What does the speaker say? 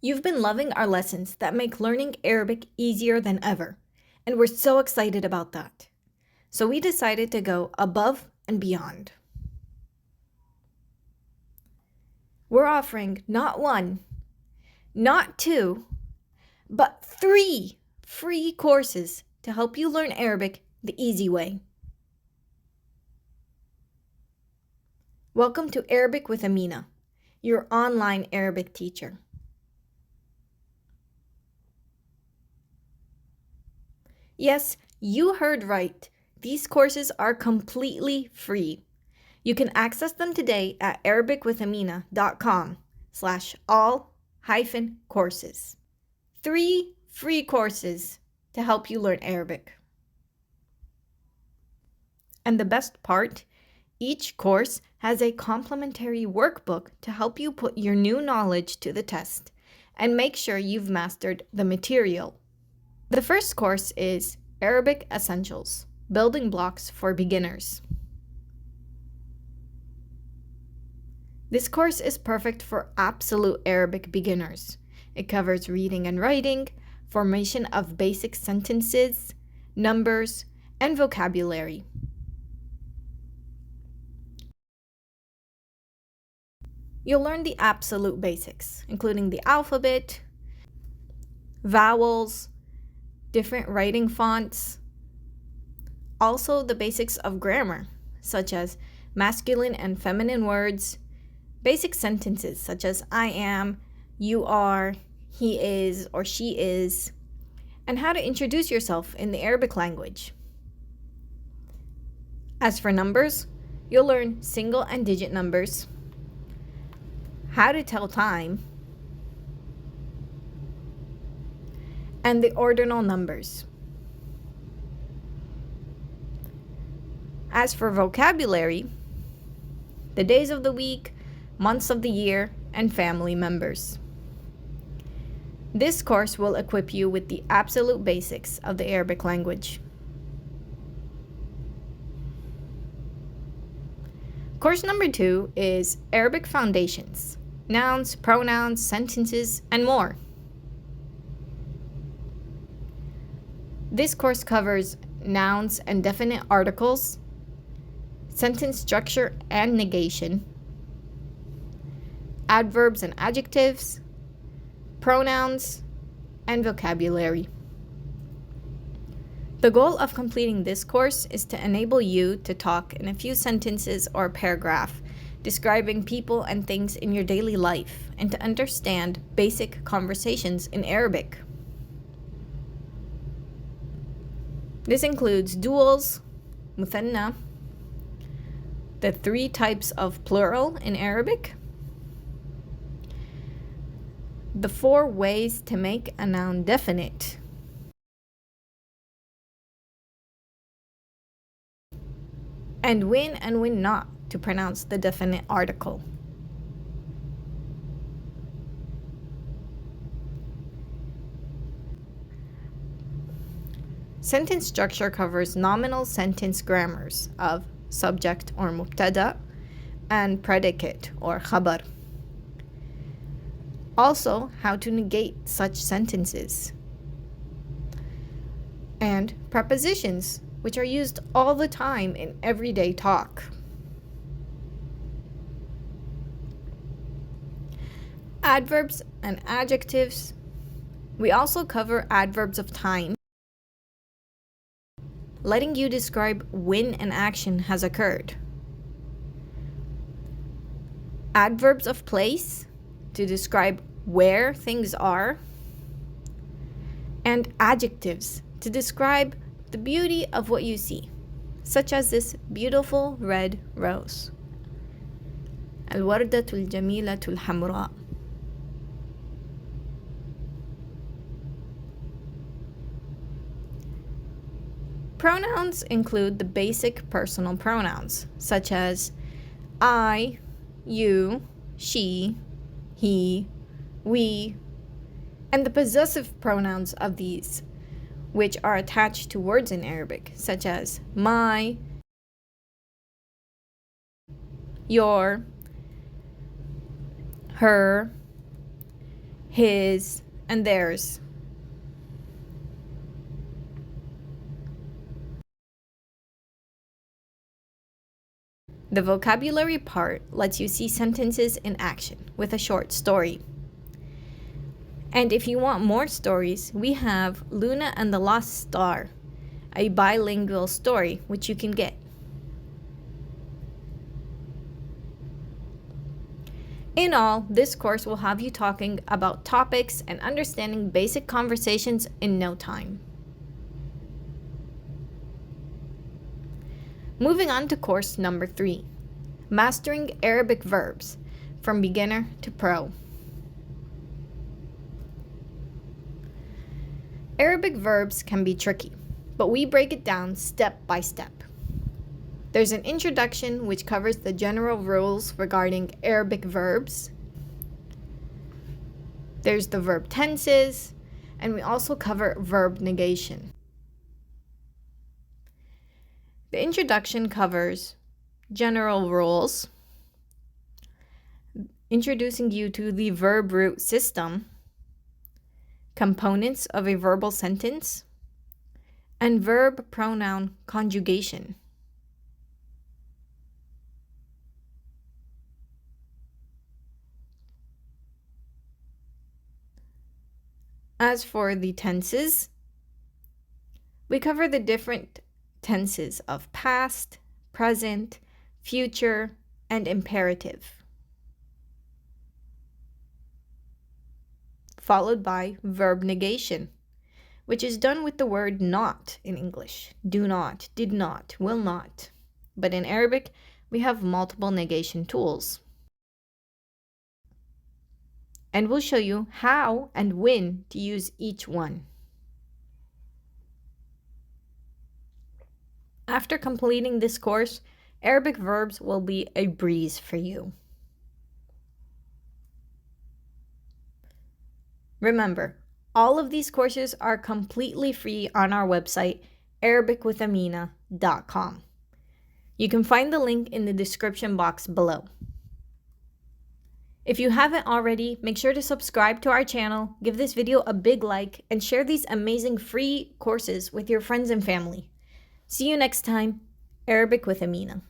You've been loving our lessons that make learning Arabic easier than ever, and we're so excited about that. So we decided to go above and beyond. We're offering not one, not two, but 3 free courses to help you learn Arabic the easy way. Welcome to Arabic with Amina, your online Arabic teacher. Yes, you heard right. These courses are completely free. You can access them today at arabicwithamina.com/all-courses. 3 free courses to help you learn Arabic. And the best part, each course has a complimentary workbook to help you put your new knowledge to the test and make sure you've mastered the material. The first course is Arabic Essentials, Building Blocks for Beginners. This course is perfect for absolute Arabic beginners. It covers reading and writing, formation of basic sentences, numbers, and vocabulary. You'll learn the absolute basics, including the alphabet, vowels, different writing fonts, also the basics of grammar, such as masculine and feminine words, basic sentences such as I am, you are, he is, or she is, and how to introduce yourself in the Arabic language. As for numbers, you'll learn single and digit numbers, how to tell time, and the ordinal numbers. As for vocabulary, the days of the week, months of the year, and family members. This course will equip you with the absolute basics of the Arabic language. Course number 2 is Arabic Foundations, Nouns, Pronouns, Sentences, and more. This course covers nouns and definite articles, sentence structure and negation, adverbs and adjectives, pronouns, and vocabulary. The goal of completing this course is to enable you to talk in a few sentences or paragraph, describing people and things in your daily life, and to understand basic conversations in Arabic. This includes duals, muthanna, the 3 types of plural in Arabic, the 4 ways to make a noun definite, and when not to pronounce the definite article. Sentence structure covers nominal sentence grammars of subject or mubtada and predicate or khabar. Also, how to negate such sentences. And prepositions, which are used all the time in everyday talk. Adverbs and adjectives. We also cover adverbs of time, letting you describe when an action has occurred. Adverbs of place, to describe where things are. And adjectives, to describe the beauty of what you see, such as this beautiful red rose. الوردة الجميلة الحمراء. Pronouns include the basic personal pronouns, such as I, you, she, he, we, and the possessive pronouns of these, which are attached to words in Arabic, such as my, your, her, his, and theirs. The vocabulary part lets you see sentences in action with a short story. And if you want more stories, we have Luna and the Lost Star, a bilingual story which you can get. In all, this course will have you talking about topics and understanding basic conversations in no time. Moving on to course number 3, Mastering Arabic Verbs, from Beginner to Pro. Arabic verbs can be tricky, but we break it down step by step. There's an introduction which covers the general rules regarding Arabic verbs. There's the verb tenses, and we also cover verb negation. The introduction covers general rules, introducing you to the verb root system, components of a verbal sentence, and verb pronoun conjugation. As for the tenses, we cover the different tenses of past, present, future, and imperative, followed by verb negation, which is done with the word not in English. Do not, did not, will not. But in Arabic, we have multiple negation tools. And we'll show you how and when to use each one. After completing this course, Arabic verbs will be a breeze for you. Remember, all of these courses are completely free on our website, arabicwithamina.com. You can find the link in the description box below. If you haven't already, make sure to subscribe to our channel, give this video a big like, and share these amazing free courses with your friends and family. See you next time. Arabic with Amina.